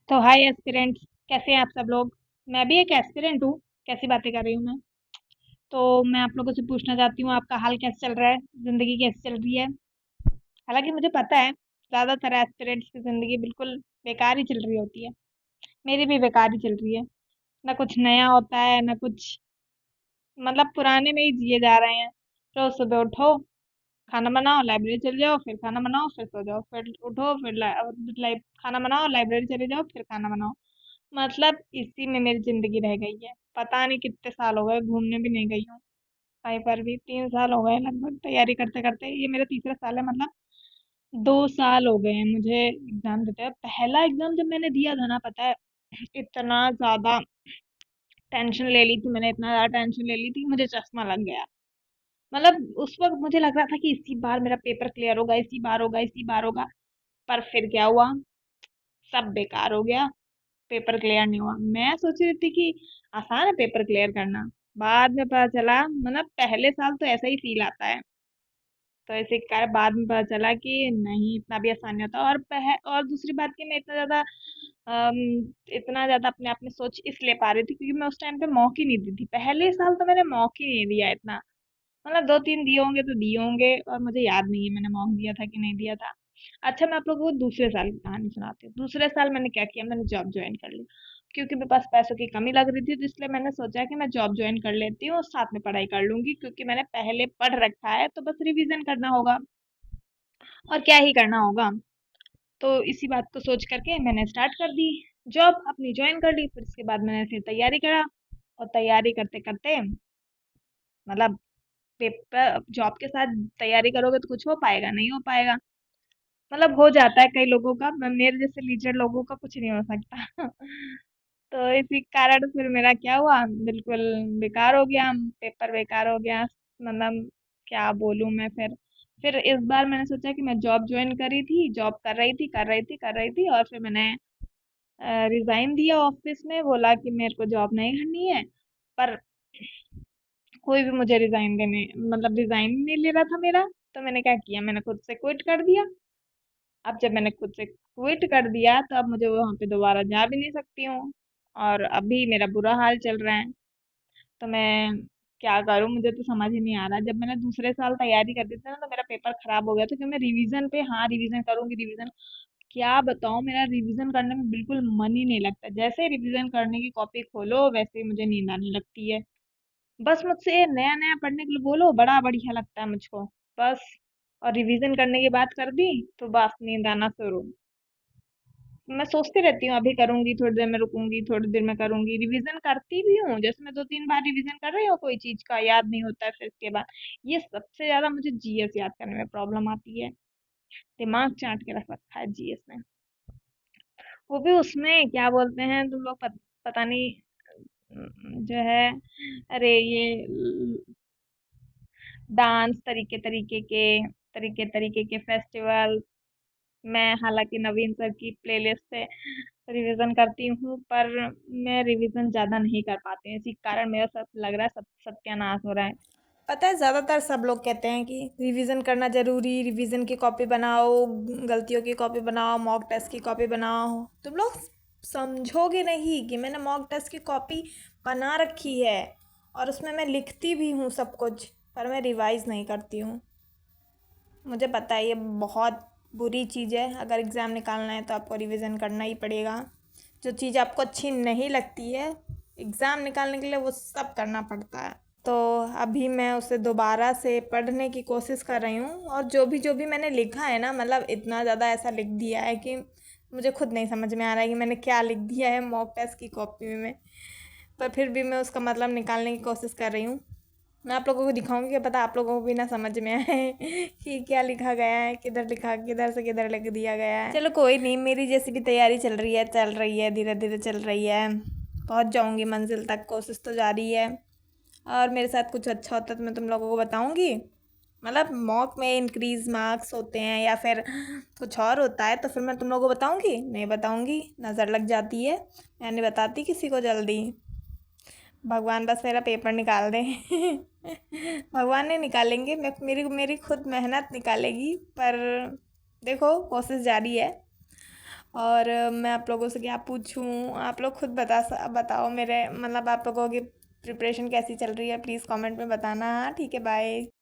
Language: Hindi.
तो हाय एस्पिरेंट्स, कैसे हैं आप सब लोग। मैं भी एक एस्पिरेंट हूँ। कैसी बातें कर रही हूँ मैं। तो मैं आप लोगों से पूछना चाहती हूँ, आपका हाल कैसे चल रहा है, ज़िंदगी कैसी चल रही है। हालांकि मुझे पता है ज़्यादातर एस्पिरेंट्स की ज़िंदगी बिल्कुल बेकार ही चल रही होती है। मेरी भी बेकार ही चल रही है। ना कुछ नया होता है ना कुछ, मतलब पुराने में ही जिए जा रहे हैं। रोज़ सुबह उठो, खाना बनाओ, लाइब्रेरी चले जाओ, फिर खाना बनाओ, फिर सो जाओ, फिर उठो, फिर खाना बनाओ, लाइब्रेरी चले जाओ, फिर खाना बनाओ। मतलब इसी में मेरी जिंदगी रह गई है। पता नहीं कितने साल हो गए, घूमने भी नहीं गई हूँ कहीं पर भी। 3 साल हो गए लगभग तैयारी करते करते, ये मेरा तीसरा साल है। मतलब 2 साल हो गए हैं मुझे एग्जाम देते हैं। पहला एग्जाम जब मैंने दिया था ना, पता है इतना ज्यादा टेंशन ले ली थी मैंने, इतना ज्यादा टेंशन ले ली थी, मुझे चश्मा लग गया। मतलब उस वक्त मुझे लग रहा था कि इसी बार मेरा पेपर क्लियर होगा, इसी बार होगा, इसी बार होगा। पर फिर क्या हुआ, सब बेकार हो गया। पेपर क्लियर नहीं हुआ। मैं सोच रही थी कि आसान है पेपर क्लियर करना, बाद में पता चला, मतलब पहले साल तो ऐसा ही फील आता है। तो इसी कारण बाद में पता चला कि नहीं, इतना भी आसान नहीं होता। और दूसरी बात कि मैं अम, इतना ज्यादा अपने आप में सोच इसलिए पा रही थी क्योंकि मैं उस टाइम पे मौक ही नहीं दी थी। पहले साल तो मैंने मौक ही नहीं दिया इतना। मतलब 2-3 दिए होंगे तो दिए होंगे, और मुझे याद नहीं है मैंने मौक दिया था कि नहीं दिया था। अच्छा, मैं आप लोगों को दूसरे साल की कहानी सुनाती हूँ। दूसरे साल मैंने क्या किया, मैंने जॉब ज्वाइन कर ली। क्योंकि मेरे पास पैसों की कमी लग रही थी, तो इसलिए मैंने सोचा कि मैं जॉब ज्वाइन कर लेती हूँ और साथ में पढ़ाई कर लूंगी, क्योंकि मैंने पहले पढ़ रखा है तो बस रिवीजन करना होगा। और क्या ही करना होगा। तो इसी बात को सोच करके मैंने स्टार्ट कर दी, जॉब अपनी ज्वाइन कर ली। फिर इसके बाद मैंने फिर तैयारी करा, और तैयारी करते करते, मतलब पेपर जॉब के साथ तैयारी करोगे तो कुछ हो पाएगा, नहीं हो पाएगा। मतलब हो जाता है कई लोगों का, मेरे जैसे लीडर लोगों का कुछ नहीं हो सकता। तो इसी कारण फिर मेरा क्या हुआ, बिल्कुल बेकार हो गया, पेपर बेकार हो गया। मतलब क्या बोलूं मैं। फिर इस बार मैंने सोचा कि मैं जॉब ज्वाइन करी थी, जॉब कर रही थी, और फिर मैंने रिजाइन दिया ऑफिस में, बोला कि मेरे को जॉब नहीं करनी है। पर कोई भी मुझे रिजाइन देने, मतलब रिजाइन नहीं ले रहा था मेरा। तो मैंने क्या किया, मैंने खुद से क्विट कर दिया। अब जब मैंने खुद से क्विट कर दिया तो अब मुझे वहां पे दोबारा जा भी नहीं सकती हूँ। और अभी मेरा बुरा हाल चल रहा है। तो मैं क्या करूँ, मुझे तो समझ ही नहीं आ रहा। जब मैंने दूसरे साल तैयारी कर दी थी ना, तो मेरा पेपर खराब हो गया था, क्योंकि मैं रिवीजन पे, हाँ रिवीजन करूंगी, रिवीजन क्या बताऊँ, मेरा रिवीजन करने में बिल्कुल मन ही नहीं लगता। जैसे रिवीजन करने की कॉपी खोलो वैसे ही मुझे नींद आने लगती है। बस मुझसे नया नया पढ़ने के लिए बोलो, बड़ा बढ़िया लगता है मुझको। बस, और रिवीजन करने की बात कर दी तो बस नींद आना शुरू। मैं सोचती रहती हूँ, अभी करूंगी, थोड़ी देर में रुकूंगी, थोड़ी देर में करूंगी। रिवीजन करती भी हूँ, जैसे मैं 2-3 बार रिवीजन कर रही हूँ, कोई चीज का याद नहीं होता है। फिर इसके बाद ये सबसे ज्यादा मुझे जीएस याद करने में प्रॉब्लम आती है। दिमाग चाट के रख रखा है जीएस में। वो भी उसमें क्या बोलते हैं तुम लोग, पता नहीं, जो है, अरे ये डांस, तरीके तरीके के फेस्टिवल। मैं हालांकि नवीन सर की प्लेलिस्ट से रिवीजन करती हूँ, पर मैं रिवीजन ज्यादा नहीं कर पाती हूँ। इसी कारण मेरा सब लग रहा है, सब सत्यानाश हो रहा है। पता है, ज़्यादातर सब लोग कहते हैं कि रिवीजन करना ज़रूरी, रिवीजन की कॉपी बनाओ, गलतियों की कॉपी बनाओ, मॉक टेस्ट की कॉपी बनाओ। तुम लोग समझोगे नहीं कि मैंने मॉक टेस्ट की कॉपी बना रखी है, और उसमें मैं लिखती भी हूँ सब कुछ, पर मैं रिवाइज़ नहीं करती हूँ। मुझे पता है ये बहुत बुरी चीज़ है। अगर एग्ज़ाम निकालना है तो आपको रिवीजन करना ही पड़ेगा। जो चीज़ आपको अच्छी नहीं लगती है, एग्ज़ाम निकालने के लिए वो सब करना पड़ता है। तो अभी मैं उसे दोबारा से पढ़ने की कोशिश कर रही हूँ, और जो भी मैंने लिखा है ना, मतलब इतना ज़्यादा ऐसा लिख दिया है कि मुझे खुद नहीं समझ में आ रहा है कि मैंने क्या लिख दिया है मॉक टेस्ट की कॉपी में। पर फिर भी मैं उसका मतलब निकालने की कोशिश कर रही हूँ। मैं आप लोगों को दिखाऊंगी, क्या पता आप लोगों को भी ना समझ में आए कि क्या लिखा गया है, किधर लिखा, किधर से किधर लिख दिया गया है। चलो कोई नहीं, मेरी जैसी भी तैयारी चल रही है, धीरे धीरे चल रही है। पहुंच जाऊंगी मंजिल तक, कोशिश तो जारी है। और मेरे साथ कुछ अच्छा होता है तो मैं तुम लोगों को बताऊंगी। मतलब मॉक में इंक्रीज मार्क्स होते हैं या फिर कुछ और होता है तो फिर मैं तुम लोगों को बताऊंगी, नहीं बताऊंगी, नज़र लग जाती है। मैं नहीं बताती किसी को जल्दी। भगवान बस मेरा पेपर निकाल दे। भगवान नहीं निकालेंगे, मैं मेरी मेरी खुद मेहनत निकालेगी। पर देखो, कोशिश जारी है। और मैं आप लोगों से क्या पूछूं, आप लोग खुद बताओ मेरे मतलब आप लोगों की प्रिपरेशन कैसी चल रही है, प्लीज़ कमेंट में बताना। हाँ ठीक है, बाय।